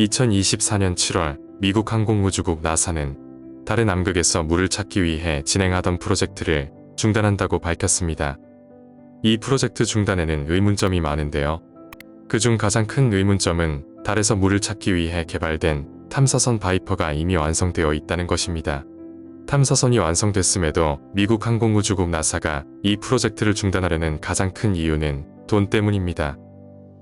2024년 7월 미국 항공우주국 나사는 달의 남극에서 물을 찾기 위해 진행하던 프로젝트를 중단한다고 밝혔습니다. 이 프로젝트 중단에는 의문점이 많은데요. 그중 가장 큰 의문점은 달에서 물을 찾기 위해 개발된 탐사선 바이퍼가 이미 완성되어 있다는 것입니다. 탐사선이 완성됐음에도 미국 항공우주국 나사가 이 프로젝트를 중단하려는 가장 큰 이유는 돈 때문입니다.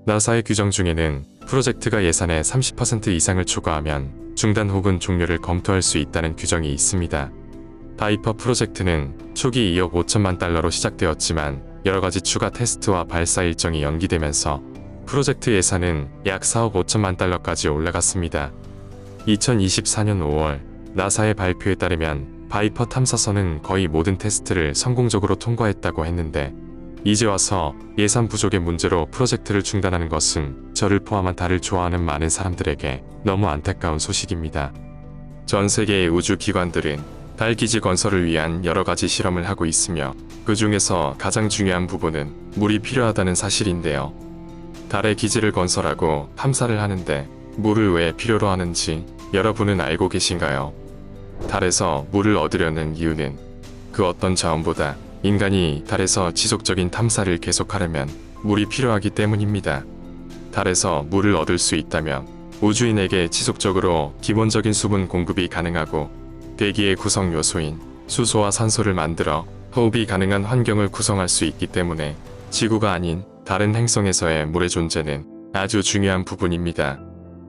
나사의 규정 중에는 프로젝트가 예산의 30% 이상을 초과하면 중단 혹은 종료를 검토할 수 있다는 규정이 있습니다. 바이퍼 프로젝트는 초기 2억 5천만 달러로 시작되었지만 여러가지 추가 테스트와 발사 일정이 연기되면서 프로젝트 예산은 약 4억 5천만 달러까지 올라갔습니다. 2024년 5월 나사의 발표에 따르면 바이퍼 탐사선은 거의 모든 테스트를 성공적으로 통과했다고 했는데 이제 와서 예산 부족의 문제로 프로젝트를 중단하는 것은 저를 포함한 달을 좋아하는 많은 사람들에게 너무 안타까운 소식입니다. 전 세계의 우주기관들은 달 기지 건설을 위한 여러가지 실험을 하고 있으며 그 중에서 가장 중요한 부분은 물이 필요하다는 사실인데요. 달에 기지를 건설하고 탐사를 하는데 물을 왜 필요로 하는지 여러분은 알고 계신가요? 달에서 물을 얻으려는 이유는 그 어떤 자원보다 인간이 달에서 지속적인 탐사를 계속하려면 물이 필요하기 때문입니다. 달에서 물을 얻을 수 있다면 우주인에게 지속적으로 기본적인 수분 공급이 가능하고 대기의 구성 요소인 수소와 산소를 만들어 호흡이 가능한 환경을 구성할 수 있기 때문에 지구가 아닌 다른 행성에서의 물의 존재는 아주 중요한 부분입니다.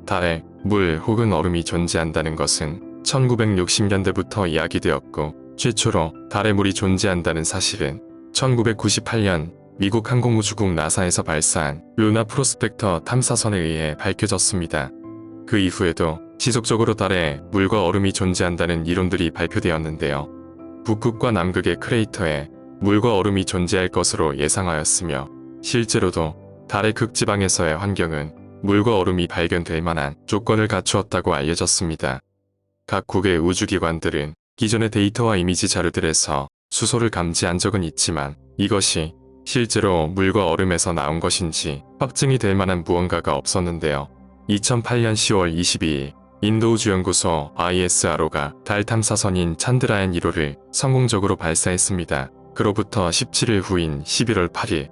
달에 물 혹은 얼음이 존재한다는 것은 1960년대부터 이야기되었고 최초로 달에 물이 존재한다는 사실은 1998년 미국 항공우주국 나사에서 발사한 루나 프로스펙터 탐사선에 의해 밝혀졌습니다. 그 이후에도 지속적으로 달에 물과 얼음이 존재한다는 이론들이 발표되었는데요. 북극과 남극의 크레이터에 물과 얼음이 존재할 것으로 예상하였으며 실제로도 달의 극지방에서의 환경은 물과 얼음이 발견될 만한 조건을 갖추었다고 알려졌습니다. 각국의 우주기관들은 기존의 데이터와 이미지 자료들에서 수소를 감지한 적은 있지만 이것이 실제로 물과 얼음에서 나온 것인지 확증이 될 만한 무언가가 없었는데요. 2008년 10월 22일 인도우주연구소 ISRO가 달 탐사선인 찬드라얀 1호를 성공적으로 발사했습니다. 그로부터 17일 후인 11월 8일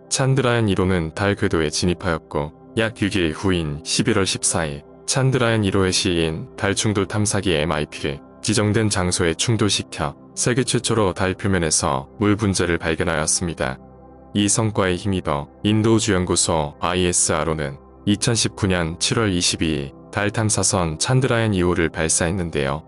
찬드라얀 1호는 달 궤도에 진입하였고 약 6일 후인 11월 14일 찬드라얀 1호의 시인 달 충돌 탐사기 MIP를 지정된 장소에 충돌시켜 세계 최초로 달 표면에서 물 분자를 발견하였습니다. 이 성과에 힘입어 인도우주연구소 ISRO는 2019년 7월 22일 달 탐사선 찬드라얀 2호를 발사했는데요.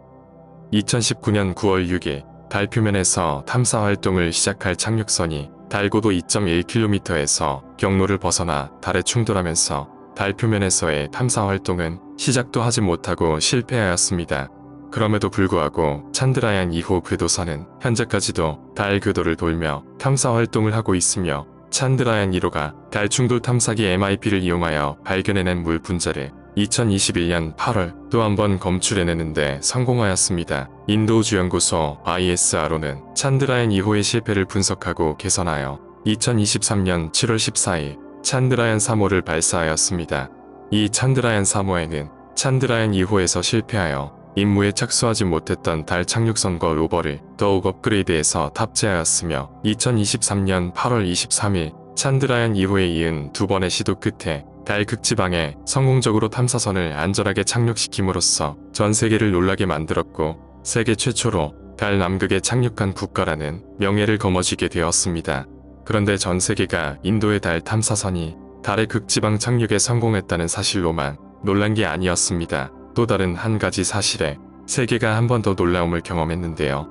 2019년 9월 6일 달 표면에서 탐사 활동을 시작할 착륙선이 달 고도 2.1km에서 경로를 벗어나 달에 충돌하면서 달 표면에서의 탐사 활동은 시작도 하지 못하고 실패하였습니다. 그럼에도 불구하고 찬드라얀 2호 궤도선은 현재까지도 달 궤도를 돌며 탐사 활동을 하고 있으며 찬드라얀 1호가 달 충돌 탐사기 MIP를 이용하여 발견해낸 물 분자를 2021년 8월 또 한 번 검출해내는데 성공하였습니다. 인도우주연구소 ISRO는 찬드라얀 2호의 실패를 분석하고 개선하여 2023년 7월 14일 찬드라얀 3호를 발사하였습니다. 이 찬드라얀 3호에는 찬드라얀 2호에서 실패하여 임무에 착수하지 못했던 달 착륙선과 로버를 더욱 업그레이드해서 탑재하였으며 2023년 8월 23일 찬드라얀 2호에 이은 두 번의 시도 끝에 달 극지방에 성공적으로 탐사선을 안전하게 착륙시킴으로써 전 세계를 놀라게 만들었고 세계 최초로 달 남극에 착륙한 국가라는 명예를 거머쥐게 되었습니다. 그런데 전 세계가 인도의 달 탐사선이 달의 극지방 착륙에 성공했다는 사실로만 놀란 게 아니었습니다. 또 다른 한 가지 사실에 세계가 한 번 더 놀라움을 경험했는데요.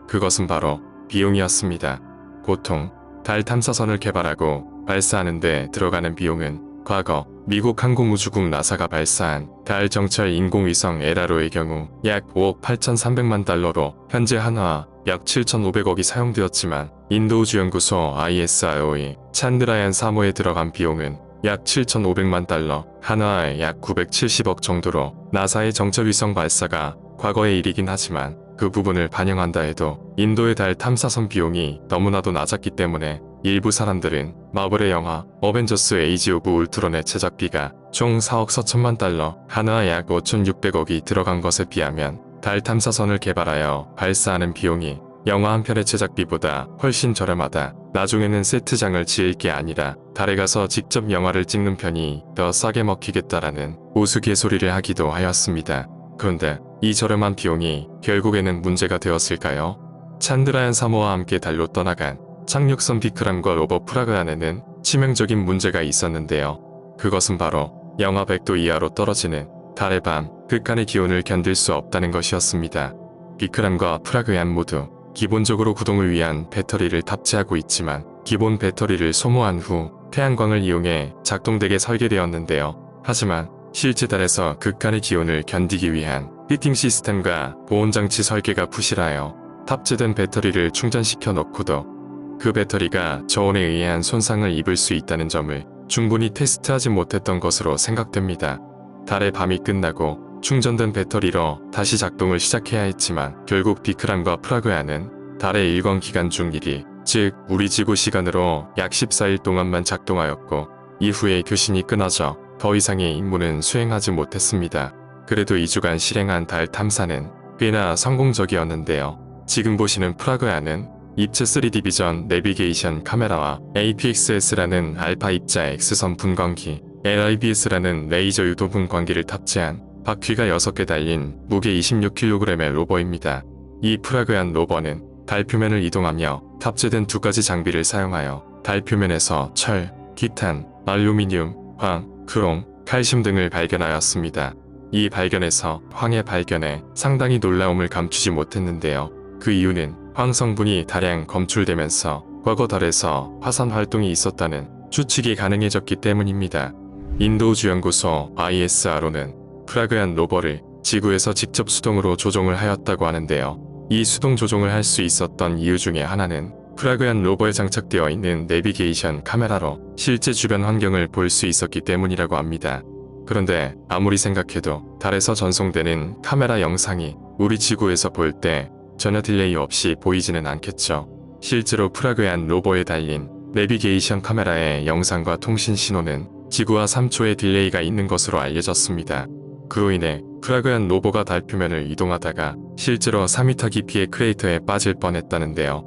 그것은 바로 비용이었습니다. 보통 달 탐사선을 개발하고 발사하는 데 들어가는 비용은 과거 미국 항공우주국 나사가 발사한 달 정찰 인공위성 에라로의 경우 약 5억 8,300만 달러로 현재 한화 약 7,500억이 사용되었지만 인도우주연구소 ISRO의 찬드라얀 3호에 들어간 비용은 약 7,500만 달러, 한화의 약 970억 정도로 나사의 정찰위성 발사가 과거의 일이긴 하지만 그 부분을 반영한다 해도 인도의 달 탐사선 비용이 너무나도 낮았기 때문에 일부 사람들은 마블의 영화 어벤져스 에이지 오브 울트론의 제작비가 총 4억 4천만 달러, 하나와 약 5,600억이 들어간 것에 비하면 달 탐사선을 개발하여 발사하는 비용이 영화 한 편의 제작비보다 훨씬 저렴하다. 나중에는 세트장을 지을 게 아니라 달에 가서 직접 영화를 찍는 편이 더 싸게 먹히겠다라는 우스갯소리를 하기도 하였습니다. 그런데 이 저렴한 비용이 결국에는 문제가 되었을까요? 찬드라얀 3호와 함께 달로 떠나간 착륙선 비크람과 로버 프라그안에는 치명적인 문제가 있었는데요. 그것은 바로 영하 100도 이하로 떨어지는 달의 밤, 극한의 기온을 견딜 수 없다는 것이었습니다. 비크람과 프라그안 모두 기본적으로 구동을 위한 배터리를 탑재하고 있지만 기본 배터리를 소모한 후 태양광을 이용해 작동되게 설계되었는데요. 하지만 실제 달에서 극한의 기온을 견디기 위한 히팅 시스템과 보온장치 설계가 부실하여 탑재된 배터리를 충전시켜 놓고도 그 배터리가 저온에 의한 손상을 입을 수 있다는 점을 충분히 테스트하지 못했던 것으로 생각됩니다. 달의 밤이 끝나고 충전된 배터리로 다시 작동을 시작해야 했지만 결국 비크람과 프라그안은 달의 일광 기간 중 1일, 즉 우리 지구 시간으로 약 14일 동안만 작동하였고 이후에 교신이 끊어져 더 이상의 임무는 수행하지 못했습니다. 그래도 2주간 실행한 달 탐사는 꽤나 성공적이었는데요. 지금 보시는 프라그안은 입체 3D 비전 내비게이션 카메라와 APX-S라는 알파 입자 X선 분광기, LIBS라는 레이저 유도 분광기를 탑재한 바퀴가 6개 달린 무게 26kg의 로버입니다. 이 프라그안 로버는 달 표면을 이동하며 탑재된 2가지 장비를 사용하여 달 표면에서 철, 티탄, 알루미늄, 황, 크롬, 칼슘 등을 발견하였습니다. 이 발견에서 황의 발견에 상당히 놀라움을 감추지 못했는데요. 그 이유는 황 성분이 다량 검출되면서 과거 달에서 화산 활동이 있었다는 추측이 가능해졌기 때문입니다. 인도 우주연구소 ISRO는 프라그안 로버를 지구에서 직접 수동으로 조종을 하였다고 하는데요. 이 수동 조종을 할 수 있었던 이유 중에 하나는 프라그안 로버에 장착되어 있는 내비게이션 카메라로 실제 주변 환경을 볼 수 있었기 때문이라고 합니다. 그런데 아무리 생각해도 달에서 전송되는 카메라 영상이 우리 지구에서 볼 때 전혀 딜레이 없이 보이지는 않겠죠. 실제로 프라그안 로버에 달린 내비게이션 카메라의 영상과 통신 신호는 지구와 3초의 딜레이가 있는 것으로 알려졌습니다. 그로 인해 프라그안 로버가 달 표면을 이동하다가 실제로 4m 깊이의 크레이터에 빠질 뻔했다는데요.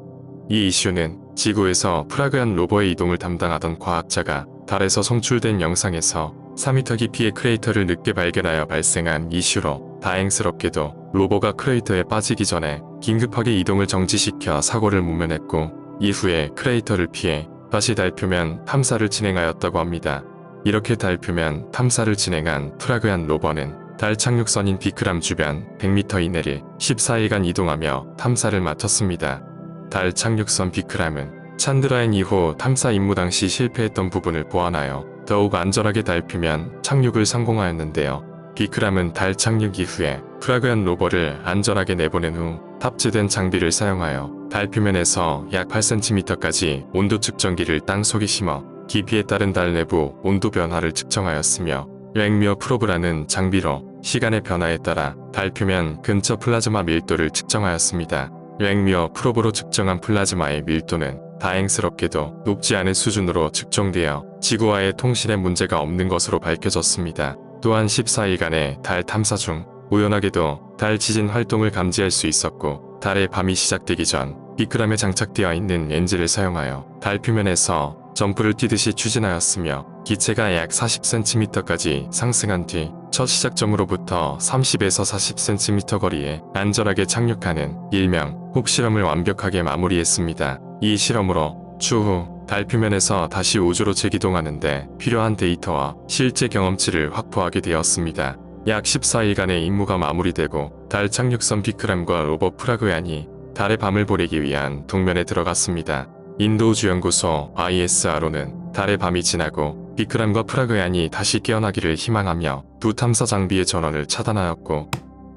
이 이슈는 지구에서 프라그안 로버의 이동을 담당하던 과학자가 달에서 송출된 영상에서 4m 깊이의 크레이터를 늦게 발견하여 발생한 이슈로 다행스럽게도 로버가 크레이터에 빠지기 전에 긴급하게 이동을 정지시켜 사고를 모면했고 이후에 크레이터를 피해 다시 달 표면 탐사를 진행하였다고 합니다. 이렇게 달 표면 탐사를 진행한 프라그안 로버는 달 착륙선인 비크람 주변 100m 이내를 14일간 이동하며 탐사를 마쳤습니다. 달 착륙선 비크람은 찬드라얀 2호 탐사 임무 당시 실패했던 부분을 보완하여 더욱 안전하게 달 표면 착륙을 성공하였는데요. 비크람은 달 착륙 이후에 프라그안 로버를 안전하게 내보낸 후 탑재된 장비를 사용하여 달 표면에서 약 8cm까지 온도 측정기를 땅속에 심어 깊이에 따른 달 내부 온도 변화를 측정하였으며 랭미어 프로브라는 장비로 시간의 변화에 따라 달 표면 근처 플라즈마 밀도를 측정하였습니다. 랭미어 프로브로 측정한 플라즈마의 밀도는 다행스럽게도 높지 않은 수준으로 측정되어 지구와의 통신에 문제가 없는 것으로 밝혀졌습니다. 또한 14일간의 달 탐사 중 우연하게도 달 지진 활동을 감지할 수 있었고 달의 밤이 시작되기 전 비크람에 장착되어 있는 렌즈를 사용하여 달 표면에서 점프를 뛰듯이 추진하였으며 기체가 약 40cm까지 상승한 뒤 첫 시작점으로부터 30에서 40cm 거리에 안전하게 착륙하는 일명 홉 실험을 완벽하게 마무리했습니다. 이 실험으로 추후 달 표면에서 다시 우주로 재기동하는데 필요한 데이터와 실제 경험치를 확보하게 되었습니다. 약 14일간의 임무가 마무리되고 달 착륙선 비크람과 로버 프라그안이 달의 밤을 보내기 위한 동면에 들어갔습니다. 인도 우주연구소 ISRO는 달의 밤이 지나고 비크람과 프라그안이 다시 깨어나기를 희망하며 두 탐사 장비의 전원을 차단하였고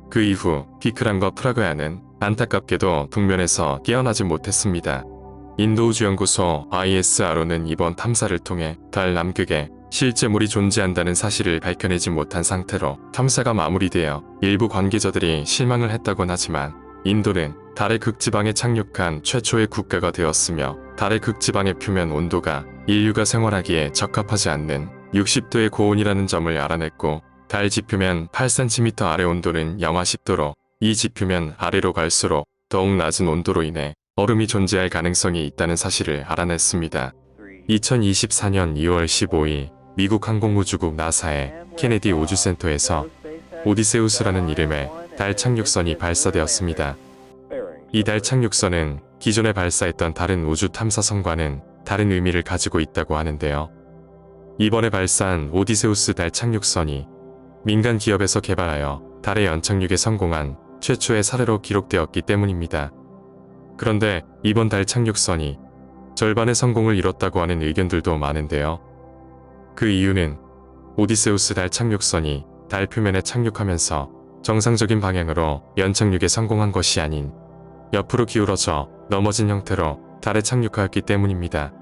그 이후 비크람과 프라그안은 안타깝게도 동면에서 깨어나지 못했습니다. 인도 우주연구소 ISRO는 이번 탐사를 통해 달 남극에 실제 물이 존재한다는 사실을 밝혀내지 못한 상태로 탐사가 마무리되어 일부 관계자들이 실망을 했다곤 하지만 인도는 달의 극지방에 착륙한 최초의 국가가 되었으며 달의 극지방의 표면 온도가 인류가 생활하기에 적합하지 않는 60도의 고온이라는 점을 알아냈고, 달 지표면 8cm 아래 온도는 영하 10도로 이 지표면 아래로 갈수록 더욱 낮은 온도로 인해 얼음이 존재할 가능성이 있다는 사실을 알아냈습니다. 2024년 2월 15일 미국 항공우주국 나사의 케네디 우주센터에서 오디세우스라는 이름의 달 착륙선이 발사되었습니다. 이 달 착륙선은 기존에 발사했던 다른 우주 탐사선과는 다른 의미를 가지고 있다고 하는데요. 이번에 발사한 오디세우스 달 착륙선이 민간 기업에서 개발하여 달의 연착륙에 성공한 최초의 사례로 기록되었기 때문입니다. 그런데 이번 달 착륙선이 절반의 성공을 이뤘다고 하는 의견들도 많은데요. 그 이유는 오디세우스 달 착륙선이 달 표면에 착륙하면서 정상적인 방향으로 연착륙에 성공한 것이 아닌 옆으로 기울어져 넘어진 형태로 달에 착륙하였기 때문입니다.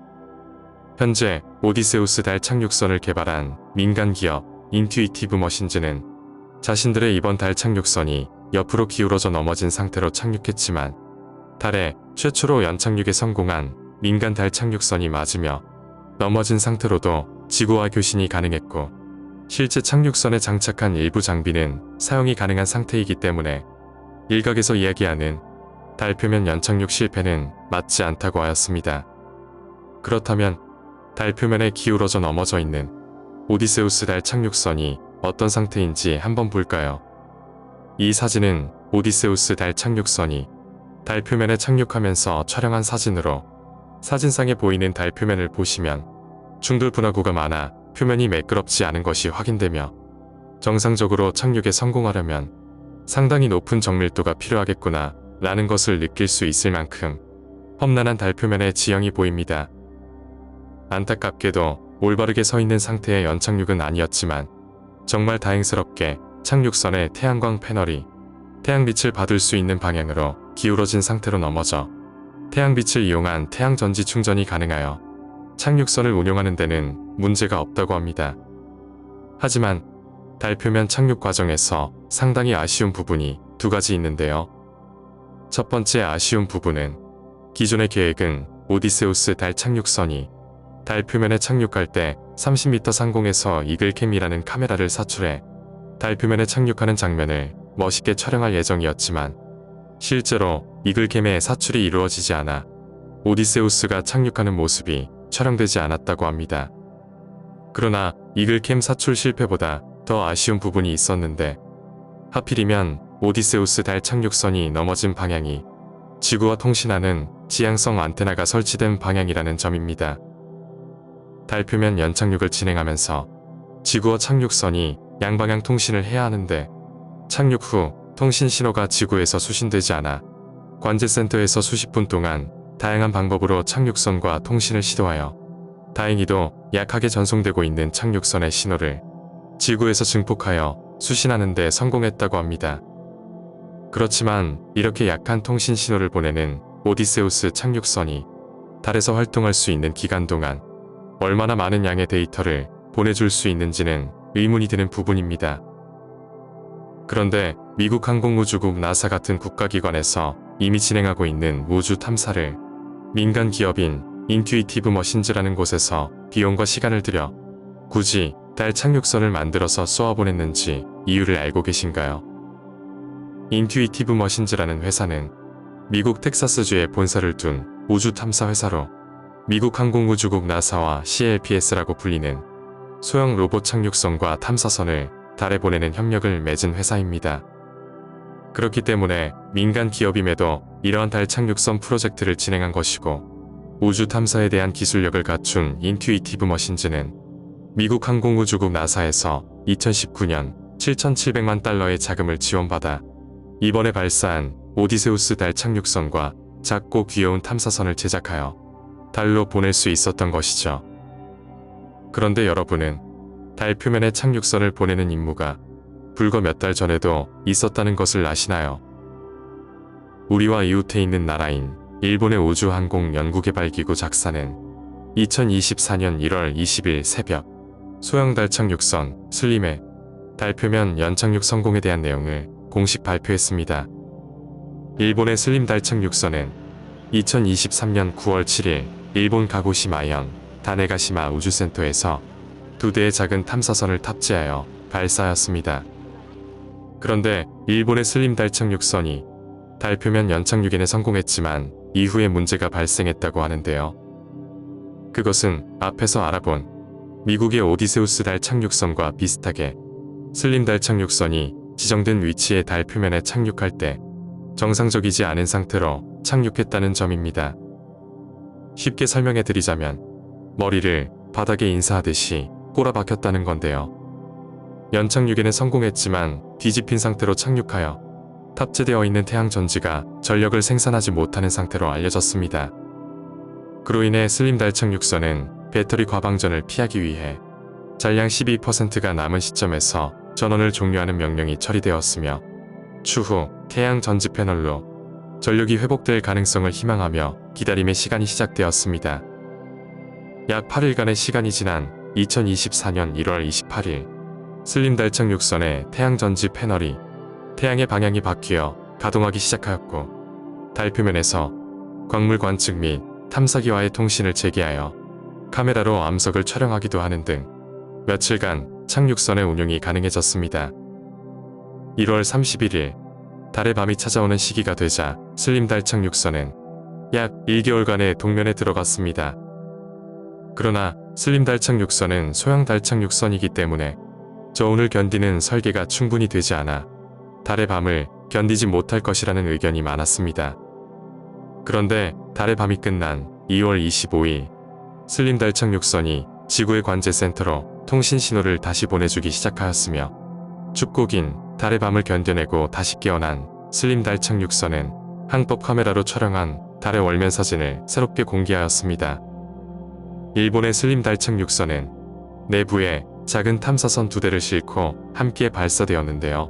현재 오디세우스 달 착륙선을 개발한 민간 기업 인투이티브 머신즈는 자신들의 이번 달 착륙선이 옆으로 기울어져 넘어진 상태로 착륙했지만 달에 최초로 연착륙에 성공한 민간 달 착륙선이 맞으며 넘어진 상태로도 지구와 교신이 가능했고, 실제 착륙선에 장착한 일부 장비는 사용이 가능한 상태이기 때문에 일각에서 이야기하는 달 표면 연착륙 실패는 맞지 않다고 하였습니다. 그렇다면 달 표면에 기울어져 넘어져 있는 오디세우스 달 착륙선이 어떤 상태인지 한번 볼까요? 이 사진은 오디세우스 달 착륙선이 달 표면에 착륙하면서 촬영한 사진으로, 사진상에 보이는 달 표면을 보시면 중돌 분화구가 많아 표면이 매끄럽지 않은 것이 확인되며, 정상적으로 착륙에 성공하려면 상당히 높은 정밀도가 필요하겠구나 라는 것을 느낄 수 있을 만큼 험난한 달 표면의 지형이 보입니다. 안타깝게도 올바르게 서 있는 상태의 연착륙은 아니었지만 정말 다행스럽게 착륙선의 태양광 패널이 태양빛을 받을 수 있는 방향으로 기울어진 상태로 넘어져 태양빛을 이용한 태양전지 충전이 가능하여 착륙선을 운용하는 데는 문제가 없다고 합니다. 하지만 달 표면 착륙 과정에서 상당히 아쉬운 부분이 두 가지 있는데요. 첫 번째 아쉬운 부분은 기존의 계획은 오디세우스 달 착륙선이 달 표면에 착륙할 때 30m 상공에서 이글캠이라는 카메라를 사출해 달 표면에 착륙하는 장면을 멋있게 촬영할 예정이었지만, 실제로 이글캠의 사출이 이루어지지 않아 오디세우스가 착륙하는 모습이 촬영되지 않았다고 합니다. 그러나 이글캠 사출 실패보다 더 아쉬운 부분이 있었는데, 하필이면 오디세우스 달 착륙선이 넘어진 방향이 지구와 통신하는 지향성 안테나가 설치된 방향이라는 점입니다. 달 표면 연착륙을 진행하면서 지구와 착륙선이 양방향 통신을 해야 하는데, 착륙 후 통신 신호가 지구에서 수신되지 않아 관제센터에서 수십 분 동안 다양한 방법으로 착륙선과 통신을 시도하여 다행히도 약하게 전송되고 있는 착륙선의 신호를 지구에서 증폭하여 수신하는 데 성공했다고 합니다. 그렇지만 이렇게 약한 통신 신호를 보내는 오디세우스 착륙선이 달에서 활동할 수 있는 기간 동안 얼마나 많은 양의 데이터를 보내줄 수 있는지는 의문이 드는 부분입니다. 그런데 미국 항공우주국 나사 같은 국가기관에서 이미 진행하고 있는 우주 탐사를 민간 기업인 인투이티브 머신즈라는 곳에서 비용과 시간을 들여 굳이 달 착륙선을 만들어서 쏘아보냈는지 이유를 알고 계신가요? 인투이티브 머신즈라는 회사는 미국 텍사스주에 본사를 둔 우주 탐사 회사로, 미국 항공우주국 나사와 CLPS라고 불리는 소형 로봇 착륙선과 탐사선을 달에 보내는 협력을 맺은 회사입니다. 그렇기 때문에 민간 기업임에도 이러한 달 착륙선 프로젝트를 진행한 것이고, 우주 탐사에 대한 기술력을 갖춘 인투이티브 머신즈는 미국 항공우주국 나사에서 2019년 7,700만 달러의 자금을 지원받아 이번에 발사한 오디세우스 달 착륙선과 작고 귀여운 탐사선을 제작하여 달로 보낼 수 있었던 것이죠. 그런데 여러분은 달 표면에 착륙선을 보내는 임무가 불과 몇 달 전에도 있었다는 것을 아시나요? 우리와 이웃해 있는 나라인 일본의 우주항공연구개발기구 작사는 2024년 1월 20일 새벽 소형 달 착륙선 슬림의 달 표면 연착륙 성공에 대한 내용을 공식 발표했습니다. 일본의 슬림 달 착륙선은 2023년 9월 7일 일본 가고시마현 다네가시마 우주센터에서 2대의 작은 탐사선을 탑재하여 발사하였습니다. 그런데 일본의 슬림 달 착륙선이 달 표면 연착륙에는 성공했지만 이후에 문제가 발생했다고 하는데요. 그것은 앞에서 알아본 미국의 오디세우스 달 착륙선과 비슷하게 슬림 달 착륙선이 지정된 위치의 달 표면에 착륙할 때 정상적이지 않은 상태로 착륙했다는 점입니다. 쉽게 설명해 드리자면 머리를 바닥에 인사하듯이 꼬라박혔다는 건데요. 연착륙에는 성공했지만 뒤집힌 상태로 착륙하여 탑재되어 있는 태양 전지가 전력을 생산하지 못하는 상태로 알려졌습니다. 그로 인해 슬림 달 착륙선은 배터리 과방전을 피하기 위해 잔량 12%가 남은 시점에서 전원을 종료하는 명령이 처리되었으며 추후 태양 전지 패널로 전력이 회복될 가능성을 희망하며 기다림의 시간이 시작되었습니다. 약 8일간의 시간이 지난 2024년 1월 28일 슬림 달 착륙선의 태양 전지 패널이 태양의 방향이 바뀌어 가동하기 시작하였고 달 표면에서 광물 관측 및 탐사기와의 통신을 재개하여 카메라로 암석을 촬영하기도 하는 등 며칠간 착륙선의 운용이 가능해졌습니다. 1월 31일 달의 밤이 찾아오는 시기가 되자 슬림 달 착륙선은 약 1개월간의 동면에 들어갔습니다. 그러나 슬림 달 착륙선은 소형 달 착륙선이기 때문에 저온을 견디는 설계가 충분히 되지 않아 달의 밤을 견디지 못할 것이라는 의견이 많았습니다. 그런데 달의 밤이 끝난 2월 25일 슬림 달 착륙선이 지구의 관제센터로 통신 신호를 다시 보내주기 시작하였으며 춥고 긴 달의 밤을 견뎌내고 다시 깨어난 슬림 달 착륙선은 항법 카메라로 촬영한 달의 월면 사진을 새롭게 공개하였습니다. 일본의 슬림 달 착륙선은 내부에 작은 탐사선 2대를 싣고 함께 발사되었는데요.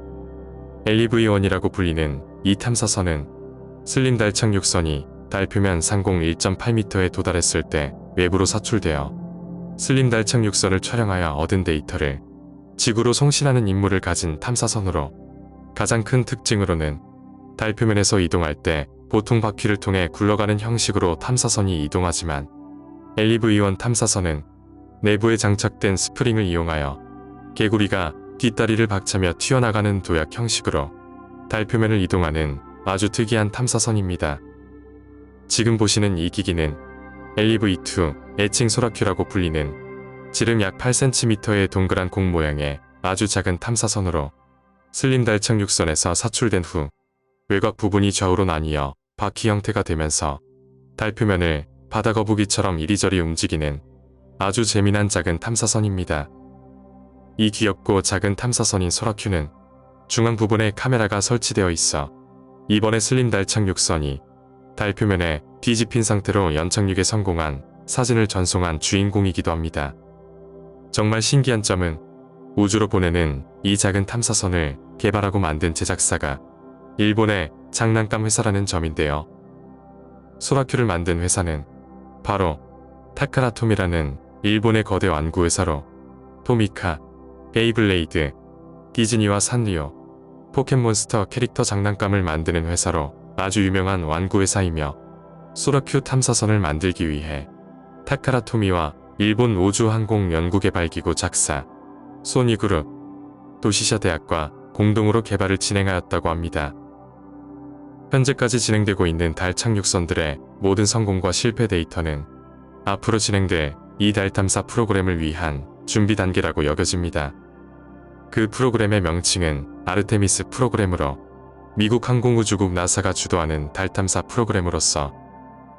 LEV-1이라고 불리는 이 탐사선은 슬림 달 착륙선이 달 표면 상공 1.8m에 도달했을 때 외부로 사출되어 슬림 달 착륙선을 촬영하여 얻은 데이터를 지구로 송신하는 임무를 가진 탐사선으로 가장 큰 특징으로는 달 표면에서 이동할 때 보통 바퀴를 통해 굴러가는 형식으로 탐사선이 이동하지만 LEV-1 탐사선은 내부에 장착된 스프링을 이용하여 개구리가 뒷다리를 박차며 튀어나가는 도약 형식으로 달 표면을 이동하는 아주 특이한 탐사선입니다. 지금 보시는 이 기기는 LEV-2 애칭 소라큐라고 불리는 지름 약 8cm의 동그란 공 모양의 아주 작은 탐사선으로 슬림 달 착륙선에서 사출된 후 외곽 부분이 좌우로 나뉘어 바퀴 형태가 되면서 달 표면을 바다 거북이처럼 이리저리 움직이는 아주 재미난 작은 탐사선입니다. 이 귀엽고 작은 탐사선인 소라큐는 중앙 부분에 카메라가 설치되어 있어 이번에 슬림 달 착륙선이 달 표면에 뒤집힌 상태로 연착륙에 성공한 사진을 전송한 주인공이기도 합니다. 정말 신기한 점은 우주로 보내는 이 작은 탐사선을 개발하고 만든 제작사가 일본의 장난감 회사라는 점인데요. 소라큐를 만든 회사는 바로 타카라토미라는 일본의 거대 완구 회사로 토미카, 베이블레이드, 디즈니와 산리오, 포켓몬스터 캐릭터 장난감을 만드는 회사로 아주 유명한 완구 회사이며 소라큐 탐사선을 만들기 위해 타카라토미와 일본 우주항공연구개발기구 작사, 소니그룹, 도시샤 대학과 공동으로 개발을 진행하였다고 합니다. 현재까지 진행되고 있는 달 착륙선들의 모든 성공과 실패 데이터는 앞으로 진행될 이 달 탐사 프로그램을 위한 준비 단계라고 여겨집니다. 그 프로그램의 명칭은 아르테미스 프로그램으로 미국 항공우주국 나사가 주도하는 달 탐사 프로그램으로서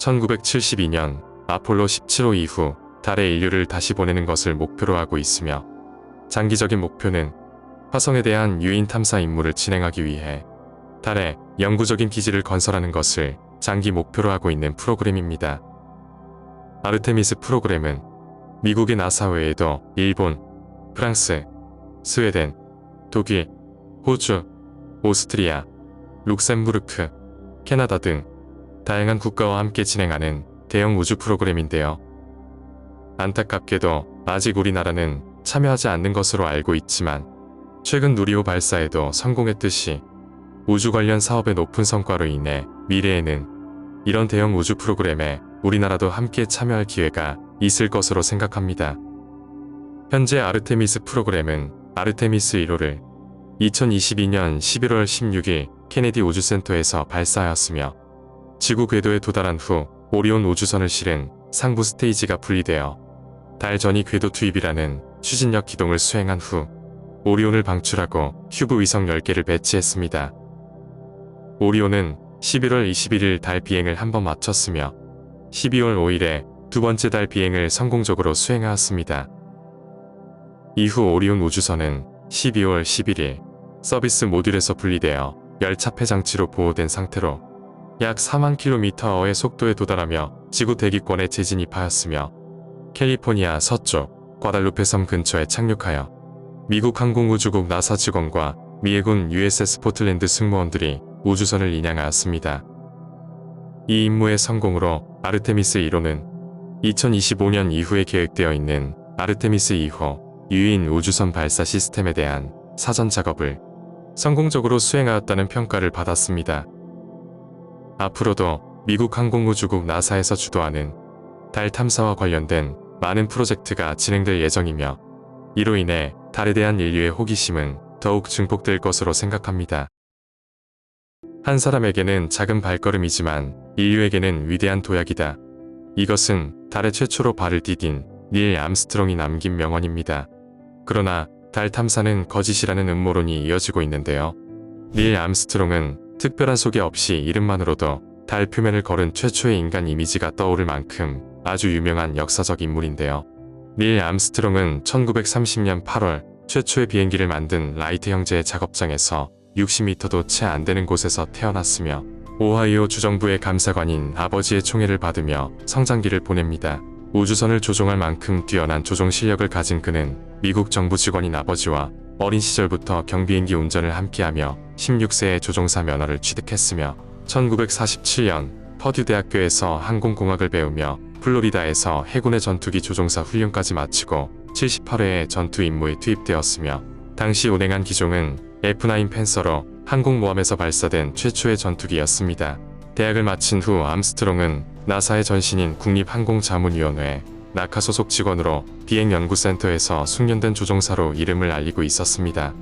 1972년 아폴로 17호 이후 달에 인류를 다시 보내는 것을 목표로 하고 있으며 장기적인 목표는 화성에 대한 유인 탐사 임무를 진행하기 위해 달에 영구적인 기지를 건설하는 것을 장기 목표로 하고 있는 프로그램입니다. 아르테미스 프로그램은 미국의 나사 외에도 일본, 프랑스, 스웨덴, 독일, 호주, 오스트리아, 룩셈부르크, 캐나다 등 다양한 국가와 함께 진행하는 대형 우주 프로그램인데요. 안타깝게도 아직 우리나라는 참여하지 않는 것으로 알고 있지만 최근 누리호 발사에도 성공했듯이 우주 관련 사업의 높은 성과로 인해 미래에는 이런 대형 우주 프로그램에 우리나라도 함께 참여할 기회가 있을 것으로 생각합니다. 현재 아르테미스 프로그램은 아르테미스 1호를 2022년 11월 16일 케네디 우주센터에서 발사하였으며 지구 궤도에 도달한 후 오리온 우주선을 실은 상부 스테이지가 분리되어 달 전위 궤도 투입이라는 추진력 기동을 수행한 후 오리온을 방출하고 큐브 위성 10개를 배치했습니다. 오리온은 11월 21일 달 비행을 한 번 마쳤으며 12월 5일에 두 번째 달 비행을 성공적으로 수행하였습니다. 이후 오리온 우주선은 12월 11일 서비스 모듈에서 분리되어 열차폐 장치로 보호된 상태로 약 4만 km/h의 속도에 도달하며 지구 대기권에 재진입하였으며 캘리포니아 서쪽 과달루페 섬 근처에 착륙하여 미국 항공우주국 나사 직원과 미 해군 USS 포틀랜드 승무원들이 우주선을 인양하였습니다. 이 임무의 성공으로 아르테미스 1호는 2025년 이후에 계획되어 있는 아르테미스 2호 유인 우주선 발사 시스템에 대한 사전 작업을 성공적으로 수행하였다는 평가를 받았습니다. 앞으로도 미국 항공우주국 나사에서 주도하는 달 탐사와 관련된 많은 프로젝트가 진행될 예정이며 이로 인해 달에 대한 인류의 호기심은 더욱 증폭될 것으로 생각합니다. 한 사람에게는 작은 발걸음이지만 인류에게는 위대한 도약이다. 이것은 달에 최초로 발을 디딘 닐 암스트롱이 남긴 명언입니다. 그러나 달 탐사는 거짓이라는 음모론이 이어지고 있는데요. 닐 암스트롱은 특별한 소개 없이 이름만으로도 달 표면을 걸은 최초의 인간 이미지가 떠오를 만큼 아주 유명한 역사적 인물인데요. 닐 암스트롱은 1930년 8월 최초의 비행기를 만든 라이트 형제의 작업장에서 60m도 채 안 되는 곳에서 태어났으며 오하이오 주정부의 감사관인 아버지의 총애를 받으며 성장기를 보냅니다. 우주선을 조종할 만큼 뛰어난 조종 실력을 가진 그는 미국 정부 직원인 아버지와 어린 시절부터 경비행기 운전을 함께하며 16세에 조종사 면허를 취득했으며 1947년 퍼듀 대학교에서 항공공학을 배우며 플로리다에서 해군의 전투기 조종사 훈련까지 마치고 78회의 전투 임무에 투입되었으며 당시 운행한 기종은 F9 팬서로 항공모함에서 발사된 최초의 전투기였습니다. 대학을 마친 후 암스트롱은 나사의 전신인 국립항공자문위원회 나카 소속 직원으로 비행연구센터에서 숙련된 조종사로 이름을 알리고 있었습니다.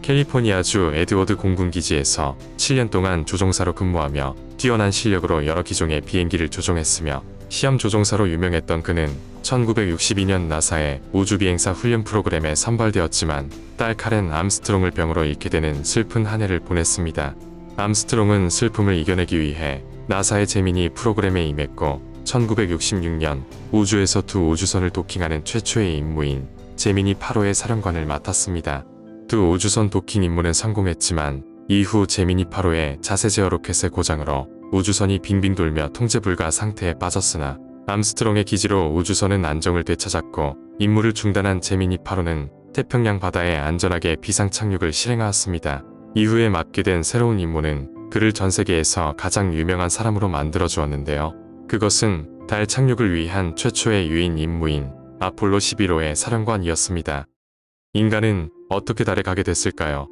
캘리포니아주 에드워드 공군기지에서 7년 동안 조종사로 근무하며 뛰어난 실력으로 여러 기종의 비행기를 조종했으며 시험 조종사로 유명했던 그는 1962년 나사의 우주비행사 훈련 프로그램에 선발되었지만 딸 카렌 암스트롱을 병으로 잃게 되는 슬픈 한 해를 보냈습니다. 암스트롱은 슬픔을 이겨내기 위해 나사의 제미니 프로그램에 임했고 1966년 우주에서 두 우주선을 도킹하는 최초의 임무인 제미니 8호의 사령관을 맡았습니다. 두 우주선 도킹 임무는 성공했지만 이후 제미니 8호의 자세 제어 로켓의 고장으로 우주선이 빙빙 돌며 통제 불가 상태에 빠졌으나 암스트롱의 기지로 우주선은 안정을 되찾았고 임무를 중단한 제미니 8호는 태평양 바다에 안전하게 비상 착륙을 실행하였습니다. 이후에 맡게 된 새로운 임무는 그를 전 세계에서 가장 유명한 사람으로 만들어 주었는데요. 그것은 달 착륙을 위한 최초의 유인 임무인 아폴로 11호의 사령관이었습니다. 인간은 어떻게 달에 가게 됐을까요?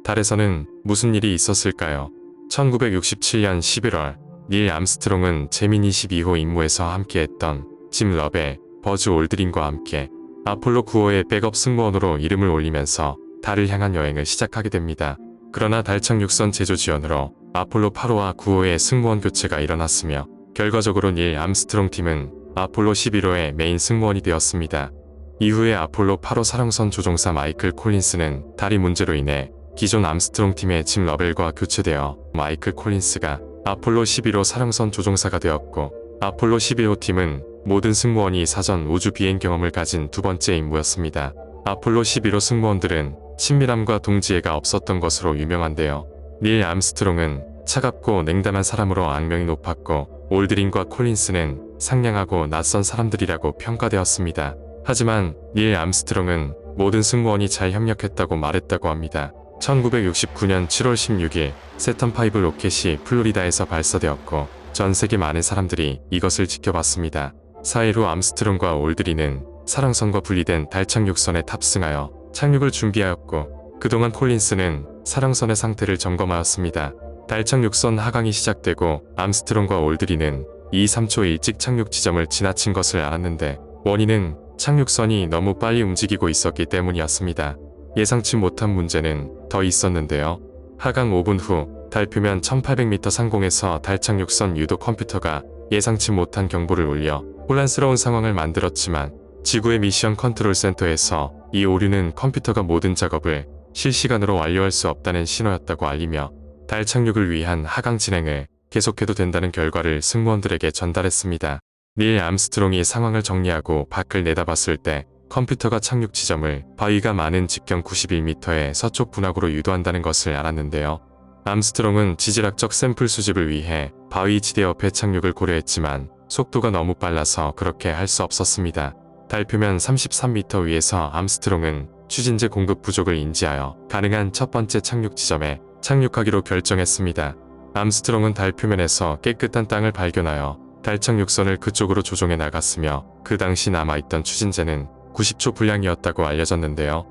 달에서는 무슨 일이 있었을까요? 1967년 11월 닐 암스트롱은 제미니 12호 임무에서 함께했던 짐 러벨, 버즈 올드린과 함께 아폴로 9호의 백업 승무원으로 이름을 올리면서 달을 향한 여행을 시작하게 됩니다. 그러나 달 착륙선 제조 지연으로 아폴로 8호와 9호의 승무원 교체가 일어났으며 결과적으로 닐 암스트롱 팀은 아폴로 11호의 메인 승무원이 되었습니다. 이후에 아폴로 8호 사령선 조종사 마이클 콜린스는 다리 문제로 인해 기존 암스트롱 팀의 짐 러벨과 교체되어 마이클 콜린스가 아폴로 11호 사령선 조종사가 되었고 아폴로 11호 팀은 모든 승무원이 사전 우주 비행 경험을 가진 두 번째 임무였습니다. 아폴로 11호 승무원들은 친밀함과 동지애가 없었던 것으로 유명한데요. 닐 암스트롱은 차갑고 냉담한 사람으로 악명이 높았고 올드린과 콜린스는 상냥하고 낯선 사람들이라고 평가되었습니다. 하지만 닐 암스트롱은 모든 승무원이 잘 협력했다고 말했다고 합니다. 1969년 7월 16일 세턴5 로켓이 플로리다에서 발사되었고 전 세계 많은 사람들이 이것을 지켜봤습니다. 4일 후 암스트롱과 올드린은 사령선과 분리된 달 착륙선에 탑승하여 착륙을 준비하였고 그동안 콜린스는 사령선의 상태를 점검하였습니다. 달 착륙선 하강이 시작되고 암스트롱과 올드린은 3초 일찍 착륙 지점을 지나친 것을 알았는데 원인은 착륙선이 너무 빨리 움직이고 있었기 때문이었습니다. 예상치 못한 문제는 더 있었는데요. 하강 5분 후 달 표면 1800m 상공에서 달 착륙선 유도 컴퓨터가 예상치 못한 경보를 울려 혼란스러운 상황을 만들었지만 지구의 미션 컨트롤 센터에서 이 오류는 컴퓨터가 모든 작업을 실시간으로 완료할 수 없다는 신호였다고 알리며 달 착륙을 위한 하강 진행을 계속해도 된다는 결과를 승무원들에게 전달했습니다. 닐 암스트롱이 상황을 정리하고 밖을 내다봤을 때 컴퓨터가 착륙 지점을 바위가 많은 직경 91m의 서쪽 분화구로 유도한다는 것을 알았는데요. 암스트롱은 지질학적 샘플 수집을 위해 바위 지대 옆에 착륙을 고려했지만 속도가 너무 빨라서 그렇게 할 수 없었습니다. 달 표면 33m 위에서 암스트롱은 추진제 공급 부족을 인지하여 가능한 첫 번째 착륙 지점에 착륙하기로 결정했습니다. 암스트롱은 달 표면에서 깨끗한 땅을 발견하여 달 착륙선을 그쪽으로 조종해 나갔으며 그 당시 남아있던 추진제는 90초 분량이었다고 알려졌는데요.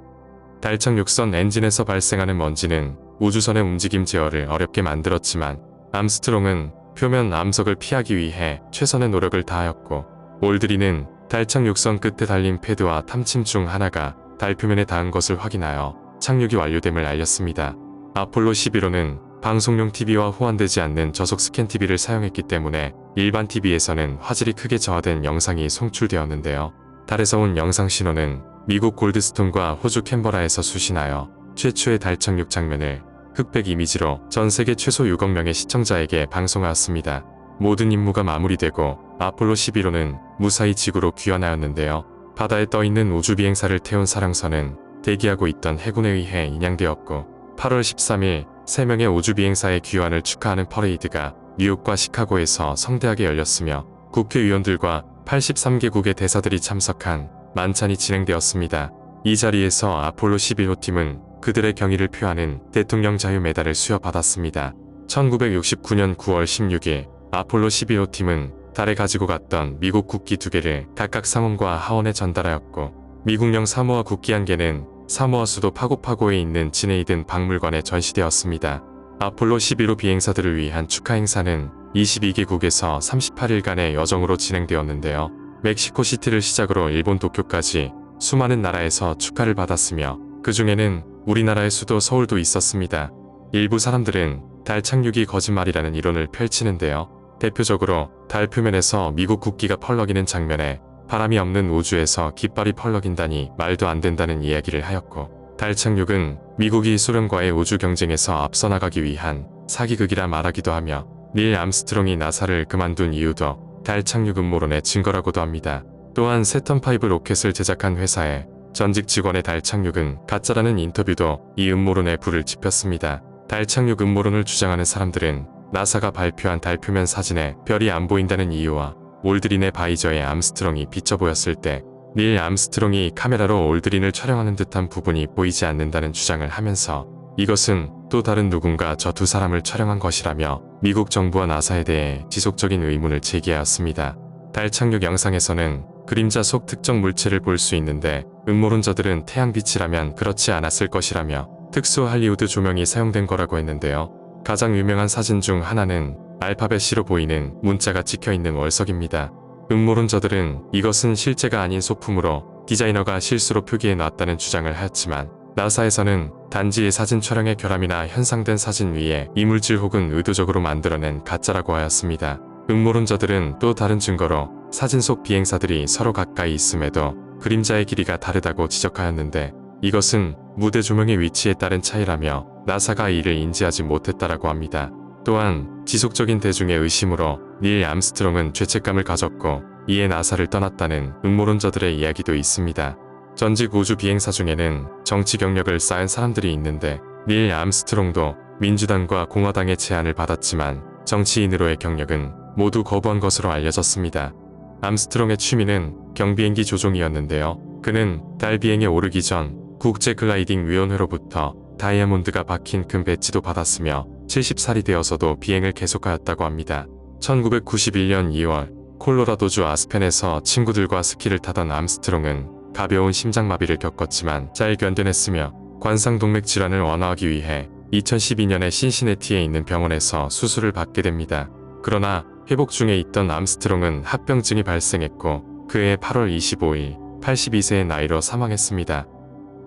달 착륙선 엔진에서 발생하는 먼지는 우주선의 움직임 제어를 어렵게 만들었지만 암스트롱은 표면 암석을 피하기 위해 최선의 노력을 다하였고 올드린은 달 착륙선 끝에 달린 패드와 탐침 중 하나가 달 표면에 닿은 것을 확인하여 착륙이 완료됨을 알렸습니다. 아폴로 11호는 방송용 TV와 호환되지 않는 저속 스캔 TV를 사용했기 때문에 일반 TV에서는 화질이 크게 저하된 영상이 송출되었는데요. 달에서 온 영상 신호는 미국 골드스톤과 호주 캔버라에서 수신하여 최초의 달 착륙 장면을 흑백 이미지로 전 세계 최소 6억 명의 시청자에게 방송하였습니다. 모든 임무가 마무리되고 아폴로 11호는 무사히 지구로 귀환하였는데요. 바다에 떠있는 우주비행사를 태운 사령선은 대기하고 있던 해군에 의해 인양되었고 8월 13일 3명의 우주비행사의 귀환을 축하하는 퍼레이드가 뉴욕과 시카고에서 성대하게 열렸으며 국회의원들과 83개국의 대사들이 참석한 만찬이 진행되었습니다. 이 자리에서 아폴로 11호 팀은 그들의 경의를 표하는 대통령 자유 메달을 수여받았습니다. 1969년 9월 16일 아폴로 11호 팀은 달에 가지고 갔던 미국 국기 2개를 각각 상원과 하원에 전달하였고 미국령 사모아 국기 1개는 사모아 수도 파고파고에 있는 지네이든 박물관에 전시되었습니다. 아폴로 11호 비행사들을 위한 축하 행사는 22개국에서 38일간의 여정으로 진행되었는데요. 멕시코시티를 시작으로 일본 도쿄까지 수많은 나라에서 축하를 받았으며 그 중에는 우리나라의 수도 서울도 있었습니다. 일부 사람들은 달 착륙이 거짓말이라는 이론을 펼치는데요. 대표적으로 달 표면에서 미국 국기가 펄럭이는 장면에 바람이 없는 우주에서 깃발이 펄럭인다니 말도 안 된다는 이야기를 하였고 달 착륙은 미국이 소련과의 우주 경쟁에서 앞서 나가기 위한 사기극이라 말하기도 하며 닐 암스트롱이 나사를 그만둔 이유도 달 착륙 음모론의 증거라고도 합니다. 또한 세턴5 로켓을 제작한 회사의 전직 직원의 달 착륙은 가짜라는 인터뷰도 이 음모론에 불을 지폈습니다. 달 착륙 음모론을 주장하는 사람들은 나사가 발표한 달 표면 사진에 별이 안 보인다는 이유와 올드린의 바이저에 암스트롱이 비쳐 보였을 때 닐 암스트롱이 카메라로 올드린을 촬영하는 듯한 부분이 보이지 않는다는 주장을 하면서 이것은 또 다른 누군가 저 두 사람을 촬영한 것이라며 미국 정부와 나사에 대해 지속적인 의문을 제기하였습니다. 달 착륙 영상에서는 그림자 속 특정 물체를 볼 수 있는데 음모론자들은 태양빛이라면 그렇지 않았을 것이라며 특수 할리우드 조명이 사용된 거라고 했는데요. 가장 유명한 사진 중 하나는 알파벳 C로 보이는 문자가 찍혀있는 월석입니다. 음모론자들은 이것은 실제가 아닌 소품으로 디자이너가 실수로 표기해 놨다는 주장을 하였지만 나사에서는 단지 사진 촬영의 결함이나 현상된 사진 위에 이물질 혹은 의도적으로 만들어낸 가짜라고 하였습니다. 음모론자들은 또 다른 증거로 사진 속 비행사들이 서로 가까이 있음에도 그림자의 길이가 다르다고 지적하였는데 이것은 무대 조명의 위치에 따른 차이라며 나사가 이를 인지하지 못했다라고 합니다. 또한 지속적인 대중의 의심으로 닐 암스트롱은 죄책감을 가졌고 이에 나사를 떠났다는 음모론자들의 이야기도 있습니다. 전직 우주 비행사 중에는 정치 경력을 쌓은 사람들이 있는데 닐 암스트롱도 민주당과 공화당의 제안을 받았지만 정치인으로의 경력은 모두 거부한 것으로 알려졌습니다. 암스트롱의 취미는 경비행기 조종이었는데요. 그는 달 비행에 오르기 전 국제 글라이딩 위원회로부터 다이아몬드가 박힌 금 배지도 받았으며 70살이 되어서도 비행을 계속하였다고 합니다. 1991년 2월 콜로라도주 아스펜에서 친구들과 스키를 타던 암스트롱은 가벼운 심장마비를 겪었지만 잘 견뎌냈으며 관상동맥 질환을 완화하기 위해 2012년에 신시내티에 있는 병원에서 수술을 받게 됩니다. 그러나 회복 중에 있던 암스트롱은 합병증이 발생했고 그해 8월 25일 82세의 나이로 사망했습니다.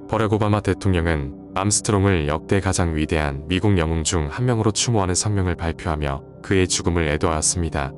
버락 오바마 대통령은 암스트롱을 역대 가장 위대한 미국 영웅 중 한 명으로 추모하는 성명을 발표하며 그의 죽음을 애도하였습니다.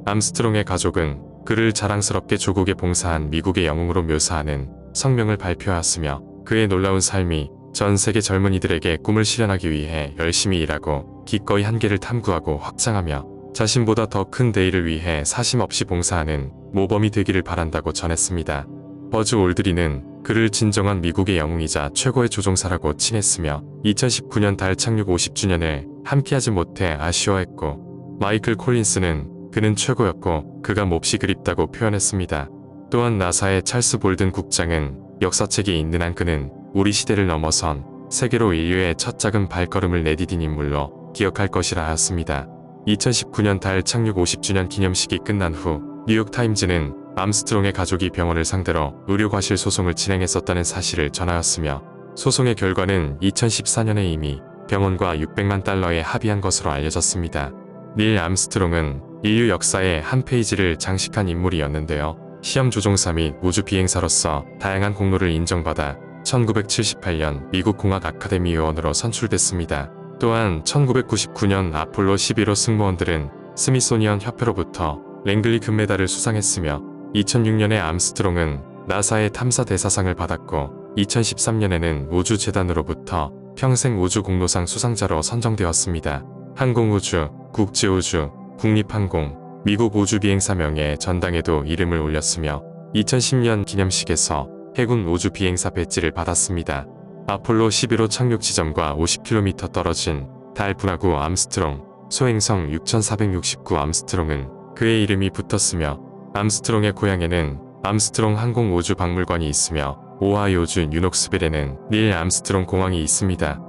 암스트롱의 가족은 그를 자랑스럽게 조국에 봉사한 미국의 영웅으로 묘사하는 성명을 발표하였으며 그의 놀라운 삶이 전 세계 젊은이들에게 꿈을 실현하기 위해 열심히 일하고 기꺼이 한계를 탐구하고 확장하며 자신보다 더 큰 대의를 위해 사심 없이 봉사하는 모범이 되기를 바란다고 전했습니다. 버즈 올드리는 그를 진정한 미국의 영웅이자 최고의 조종사라고 칭했으며 2019년 달 착륙 50주년을 함께하지 못해 아쉬워했고 마이클 콜린스는 그는 최고였고 그가 몹시 그립다고 표현했습니다. 또한 나사의 찰스 볼든 국장은 역사책에 있는 한 그는 우리 시대를 넘어선 세계로 인류의 첫 작은 발걸음을 내디딘 인물로 기억할 것이라 하였습니다. 2019년 달 착륙 50주년 기념식이 끝난 후 뉴욕타임즈는 암스트롱의 가족이 병원을 상대로 의료과실 소송을 진행했었다는 사실을 전하였으며 소송의 결과는 2014년에 이미 병원과 600만 달러에 합의한 것으로 알려졌습니다. 닐 암스트롱은 인류 역사의 한 페이지를 장식한 인물이었는데요. 시험 조종사 및 우주 비행사로서 다양한 공로를 인정받아 1978년 미국 공학 아카데미 의원으로 선출됐습니다. 또한 1999년 아폴로 11호 승무원들은 스미소니언 협회로부터 랭글리 금메달을 수상했으며 2006년에 암스트롱은 나사의 탐사 대사상을 받았고 2013년에는 우주재단으로부터 평생 우주공로상 수상자로 선정되었습니다. 항공우주, 국제우주, 국립항공, 미국 우주비행사 명예의 전당에도 이름을 올렸으며 2010년 기념식에서 해군 우주비행사 배지를 받았습니다. 아폴로 11호 착륙 지점과 50km 떨어진 달 분화구 암스트롱, 소행성 6469 암스트롱은 그의 이름이 붙었으며 암스트롱의 고향에는 암스트롱 항공우주박물관이 있으며 오하이오주 뉴녹스빌에는 닐 암스트롱 공항이 있습니다.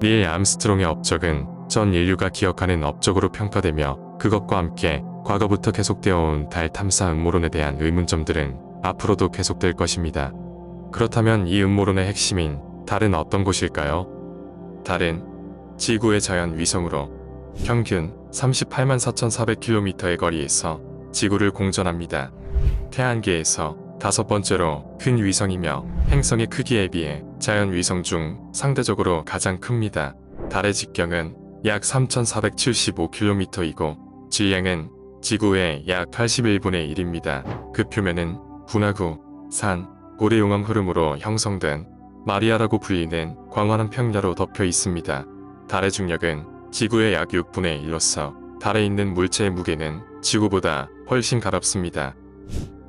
닐 암스트롱의 업적은 전 인류가 기억하는 업적으로 평가되며 그것과 함께 과거부터 계속되어 온 달 탐사 음모론에 대한 의문점들은 앞으로도 계속될 것입니다. 그렇다면 이 음모론의 핵심인 달은 어떤 곳일까요? 달은 지구의 자연 위성으로 평균 38만 4,400km의 거리에서 지구를 공전합니다. 태양계에서 5번째로 큰 위성이며 행성의 크기에 비해 자연 위성 중 상대적으로 가장 큽니다. 달의 직경은 약 3,475km이고 질량은 지구의 약 81분의 1입니다. 그 표면은 분화구, 산, 고래용암 흐름으로 형성된 마리아라고 불리는 광활한 평야로 덮여 있습니다. 달의 중력은 지구의 약 6분의 1로서 달에 있는 물체의 무게는 지구보다 훨씬 가볍습니다.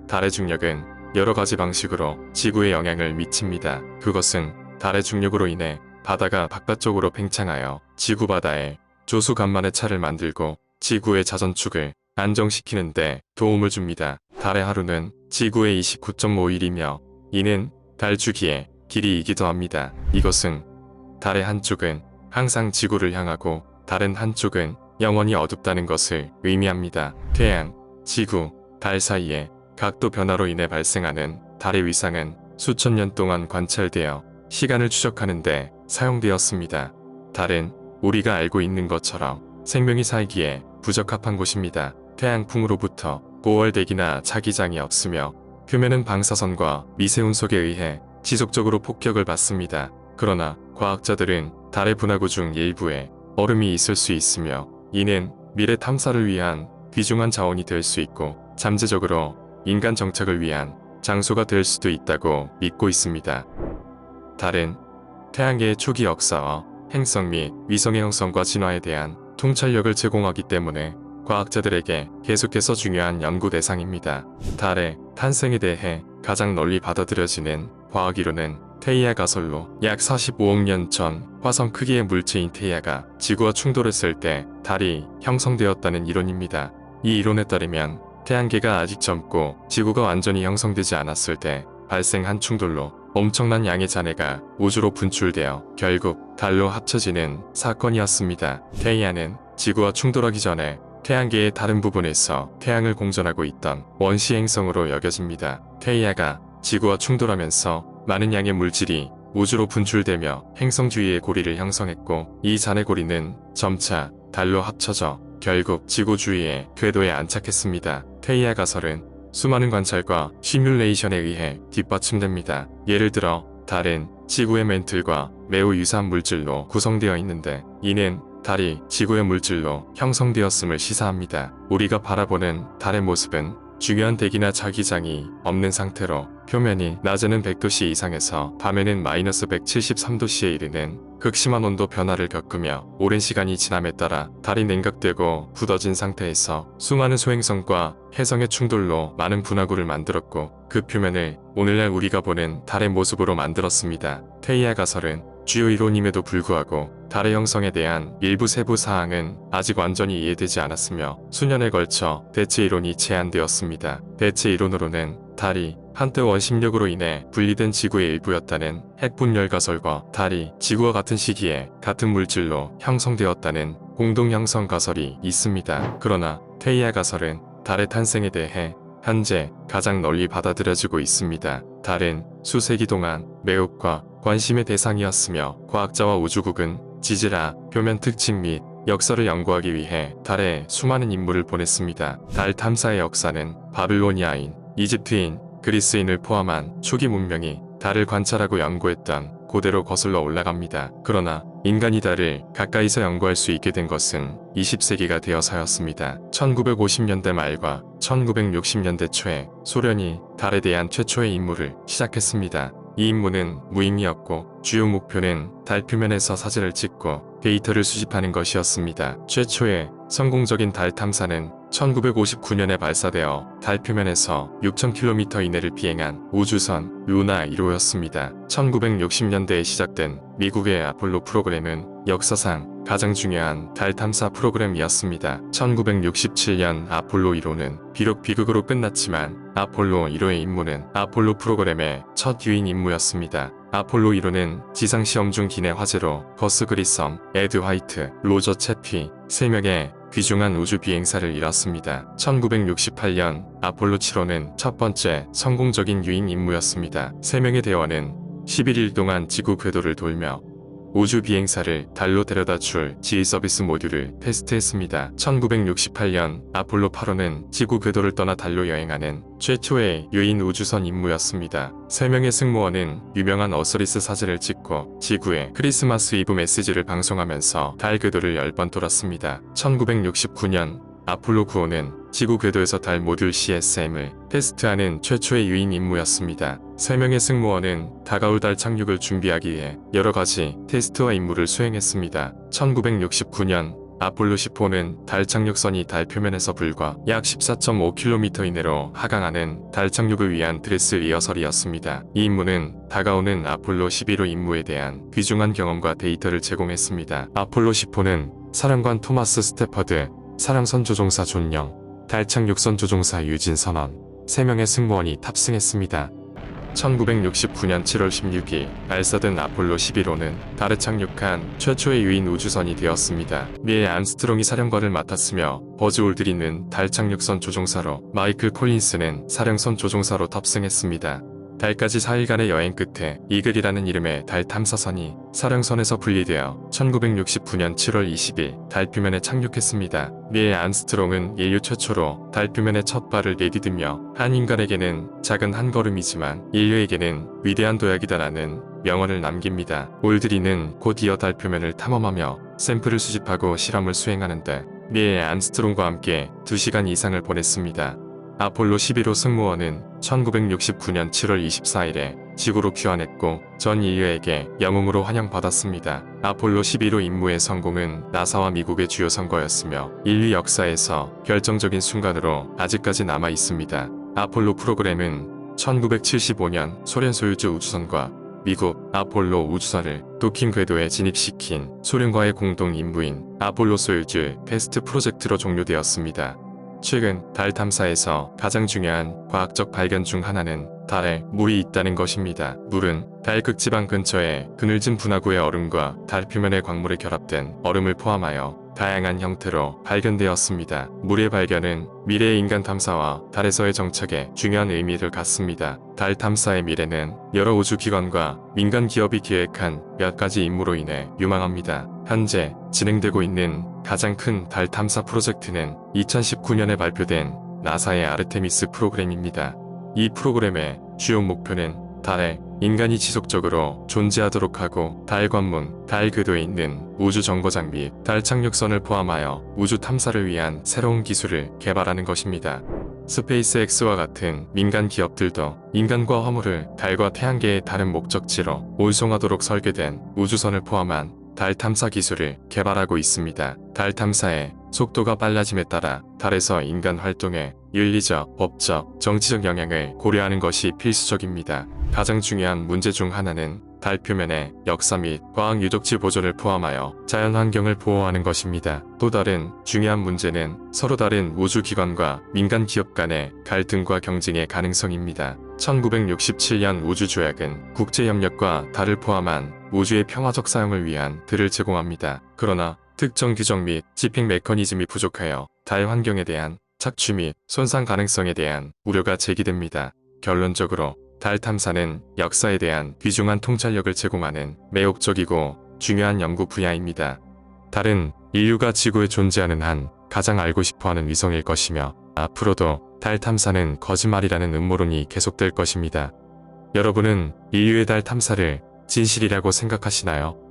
달의 중력은 여러 가지 방식으로 지구에 영향을 미칩니다. 그것은 달의 중력으로 인해 바다가 바깥쪽으로 팽창하여 지구 바다에 조수 간만의 차를 만들고 지구의 자전축을 안정시키는 데 도움을 줍니다. 달의 하루는 지구의 29.5일이며 이는 달 주기의 길이이기도 합니다. 이것은 달의 한쪽은 항상 지구를 향하고 다른 한쪽은 영원히 어둡다는 것을 의미합니다. 태양, 지구, 달 사이의 각도 변화로 인해 발생하는 달의 위상은 수천 년 동안 관찰되어 시간을 추적하는 데 사용되었습니다. 달은 우리가 알고 있는 것처럼 생명이 살기에 부적합한 곳입니다. 태양풍으로부터 고월대기나 자기장이 없으며 표면은 방사선과 미세운석에 의해 지속적으로 폭격을 받습니다. 그러나 과학자들은 달의 분화구 중 일부에 얼음이 있을 수 있으며 이는 미래 탐사를 위한 귀중한 자원이 될 수 있고 잠재적으로 인간 정착을 위한 장소가 될 수도 있다고 믿고 있습니다. 달은 태양계의 초기 역사와 행성 및 위성의 형성과 진화에 대한 통찰력을 제공하기 때문에 과학자들에게 계속해서 중요한 연구 대상입니다. 달의 탄생에 대해 가장 널리 받아들여지는 과학이론은 테이아 가설로 약 45억 년 전 화성 크기의 물체인 테이아가 지구와 충돌했을 때 달이 형성되었다는 이론입니다. 이 이론에 따르면 태양계가 아직 젊고 지구가 완전히 형성되지 않았을 때 발생한 충돌로 엄청난 양의 잔해가 우주로 분출되어 결국 달로 합쳐지는 사건이었습니다. 테이아는 지구와 충돌하기 전에 태양계의 다른 부분에서 태양을 공전하고 있던 원시 행성으로 여겨집니다. 테이아가 지구와 충돌하면서 많은 양의 물질이 우주로 분출되며 행성 주위의 고리를 형성했고 이 잔해 고리는 점차 달로 합쳐져 결국 지구 주위의 궤도에 안착했습니다. 테이아 가설은 수많은 관찰과 시뮬레이션에 의해 뒷받침됩니다. 예를 들어 달은 지구의 멘틀과 매우 유사한 물질로 구성되어 있는데 이는 달이 지구의 물질로 형성되었음을 시사합니다. 우리가 바라보는 달의 모습은 중요한 대기나 자기장이 없는 상태로 표면이 낮에는 100도씨 이상에서 밤에는 마이너스 173도씨에 이르는 극심한 온도 변화를 겪으며 오랜 시간이 지남에 따라 달이 냉각되고 굳어진 상태에서 수많은 소행성과 혜성의 충돌로 많은 분화구를 만들었고 그 표면을 오늘날 우리가 보는 달의 모습으로 만들었습니다. 테이아 가설은 주요 이론임에도 불구하고 달의 형성에 대한 일부 세부 사항은 아직 완전히 이해되지 않았으며 수년에 걸쳐 대체 이론이 제안되었습니다. 대체 이론으로는 달이 한때 원심력으로 인해 분리된 지구의 일부였다는 핵분열 가설과 달이 지구와 같은 시기에 같은 물질로 형성되었다는 공동형성 가설이 있습니다. 그러나 테이아 가설은 달의 탄생에 대해 현재 가장 널리 받아들여지고 있습니다. 달은 수세기 동안 매혹과 관심의 대상이었으며 과학자와 우주국은 지질학, 표면 특징 및 역사를 연구하기 위해 달에 수많은 인물을 보냈습니다. 달 탐사의 역사는 바빌로니아인, 이집트인, 그리스인을 포함한 초기 문명이 달을 관찰하고 연구했던 고대로 거슬러 올라갑니다. 그러나 인간이 달을 가까이서 연구할 수 있게 된 것은 20세기가 되어서였습니다. 1950년대 말과 1960년대 초에 소련이 달에 대한 최초의 임무를 시작했습니다. 이 임무는 무의미였고 주요 목표는 달 표면에서 사진을 찍고 데이터를 수집하는 것이었습니다. 최초의 성공적인 달 탐사는 1959년에 발사되어 달 표면에서 6,000km 이내를 비행한 우주선 루나 1호였습니다. 1960년대에 시작된 미국의 아폴로 프로그램은 역사상 가장 중요한 달 탐사 프로그램이었습니다. 1967년 아폴로 1호는 비록 비극으로 끝났지만 아폴로 1호의 임무는 아폴로 프로그램의 첫 유인 임무였습니다. 아폴로 1호는 지상시험 중 기내 화재로 거스 그리썸, 에드 화이트, 로저 채피 3명의 귀중한 우주 비행사를 잃었습니다. 1968년 아폴로 7호는 첫 번째 성공적인 유인 임무였습니다. 3명의 대원은 11일 동안 지구 궤도를 돌며 우주 비행사를 달로 데려다 줄 지휘 서비스 모듈을 테스트했습니다. 1968년 아폴로 8호는 지구 궤도를 떠나 달로 여행하는 최초의 유인 우주선 임무였습니다. 3명의 승무원은 유명한 어서리스 사진을 찍고 지구에 크리스마스 이브 메시지를 방송하면서 달 궤도를 10번 돌았습니다. 1969년 아폴로 9호는 지구 궤도에서 달 모듈 CSM을 테스트하는 최초의 유인 임무였습니다. 3명의 승무원은 다가올 달 착륙을 준비하기 위해 여러가지 테스트와 임무를 수행했습니다. 1969년 아폴로 10호는 달 착륙선이 달 표면에서 불과 약 14.5km 이내로 하강하는 달 착륙을 위한 드레스 리허설이었습니다. 이 임무는 다가오는 아폴로 11호 임무에 대한 귀중한 경험과 데이터를 제공했습니다. 아폴로 10호는 사령관 토마스 스태퍼드, 사령선 조종사 존 영, 달 착륙선 조종사 유진 선원, 3명의 승무원이 탑승했습니다. 1969년 7월 16일 발사된 아폴로 11호는 달에 착륙한 최초의 유인 우주선이 되었습니다. 닐 암스트롱이 사령관을 맡았으며 버즈 올드린은 달 착륙선 조종사로, 마이클 콜린스는 사령선 조종사로 탑승했습니다. 달까지 4일간의 여행 끝에 이글이라는 이름의 달 탐사선이 사령선에서 분리되어 1969년 7월 20일 달 표면에 착륙했습니다. 닐 암스트롱은 인류 최초로 달 표면에 첫 발을 내디디며 한 인간에게는 작은 한 걸음이지만 인류에게는 위대한 도약이다라는 명언을 남깁니다. 올드린은 곧 이어 달 표면을 탐험하며 샘플을 수집하고 실험을 수행하는데 닐 암스트롱과 함께 2시간 이상을 보냈습니다. 아폴로 11호 승무원은 1969년 7월 24일에 지구로 귀환했고 전 인류에게 영웅으로 환영받았습니다. 아폴로 11호 임무의 성공은 나사와 미국의 주요 선거였으며 인류 역사에서 결정적인 순간으로 아직까지 남아 있습니다. 아폴로 프로그램은 1975년 소련 소유주 우주선과 미국 아폴로 우주선을 도킹 궤도에 진입시킨 소련과의 공동 임무인 아폴로 소유주 테스트 프로젝트로 종료되었습니다. 최근 달 탐사에서 가장 중요한 과학적 발견 중 하나는 달에 물이 있다는 것입니다. 물은 달 극지방 근처에 그늘진 분화구의 얼음과 달 표면의 광물이 결합된 얼음을 포함하여 다양한 형태로 발견되었습니다. 물의 발견은 미래의 인간 탐사와 달에서의 정착에 중요한 의미를 갖습니다. 달 탐사의 미래는 여러 우주기관과 민간 기업이 기획한 몇 가지 임무로 인해 유망합니다. 현재 진행되고 있는 가장 큰 달 탐사 프로젝트는 2019년에 발표된 나사의 아르테미스 프로그램입니다. 이 프로그램의 주요 목표는 달에 인간이 지속적으로 존재하도록 하고 달 관문, 달 궤도에 있는 우주 정거장 및 달 착륙선을 포함하여 우주 탐사를 위한 새로운 기술을 개발하는 것입니다. 스페이스X와 같은 민간 기업들도 인간과 화물을 달과 태양계의 다른 목적지로 운송하도록 설계된 우주선을 포함한 달 탐사 기술을 개발하고 있습니다. 달 탐사의 속도가 빨라짐에 따라 달에서 인간 활동에 윤리적, 법적, 정치적 영향을 고려하는 것이 필수적입니다. 가장 중요한 문제 중 하나는 달 표면의 역사 및 과학 유적지 보존을 포함하여 자연 환경을 보호하는 것입니다. 또 다른 중요한 문제는 서로 다른 우주기관과 민간 기업 간의 갈등과 경쟁의 가능성입니다. 1967년 우주조약은 국제협력과 달을 포함한 우주의 평화적 사용을 위한 틀을 제공합니다. 그러나 특정 규정 및 집행 메커니즘이 부족하여 달 환경에 대한 착취 및 손상 가능성에 대한 우려가 제기됩니다. 결론적으로 달 탐사는 역사에 대한 귀중한 통찰력을 제공하는 매혹적이고 중요한 연구 분야입니다. 달은 인류가 지구에 존재하는 한 가장 알고 싶어하는 위성일 것이며 앞으로도 달 탐사는 거짓말이라는 음모론이 계속될 것입니다. 여러분은 인류의 달 탐사를 진실이라고 생각하시나요?